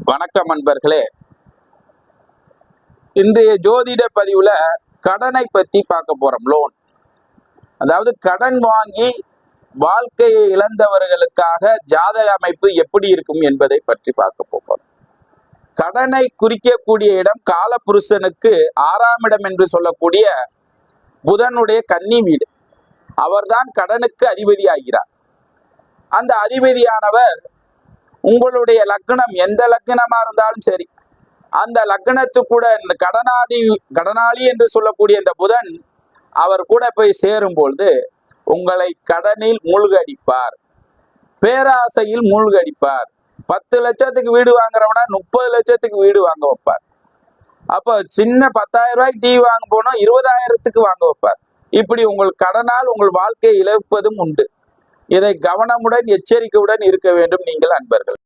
வணக்கம் அன்பர்களே. இன்றைய ஜோதிட பதிவுல கடனை பத்தி பார்க்க போறோம். லோன், அதாவது கடன் வாங்கி வாழ்க்கையை இழந்தவர்களுக்காக ஜாதக அமைப்பு எப்படி இருக்கும் என்பதை பற்றி பார்க்க போகிறோம். கடனை குறிக்கக்கூடிய இடம் காலபுருஷனுக்கு 6ஆம் இடம் என்று சொல்லக்கூடிய புதனுடைய கன்னி வீடு. அவர்தான் கடனுக்கு அதிபதி ஆகிறார். அந்த அதிபதியானவர் உங்களுடைய லக்னம், எந்த லக்னமா இருந்தாலும் சரி, அந்த லக்னத்துக்கு கூட கடனாளி என்று சொல்லக்கூடிய இந்த புதன் அவர் கூட போய் சேரும் பொழுது உங்களை கடனில் மூழ்கடிப்பார், பேராசையில் மூழ்கடிப்பார். 10 லட்சத்துக்கு வீடு வாங்குறவனா 30 லட்சத்துக்கு வீடு வாங்க வைப்பார். அப்போ சின்ன 10,000 ரூபாய்க்கு டிவி வாங்க போனோம் 20,000த்துக்கு வாங்க வைப்பார். இப்படி உங்கள் கடனால் உங்கள் வாழ்க்கையை இழப்பதும் உண்டு. இதை கவனமுடன் எச்சரிக்கையுடன் இருக்க வேண்டும் நீங்கள் அன்பர்கள்.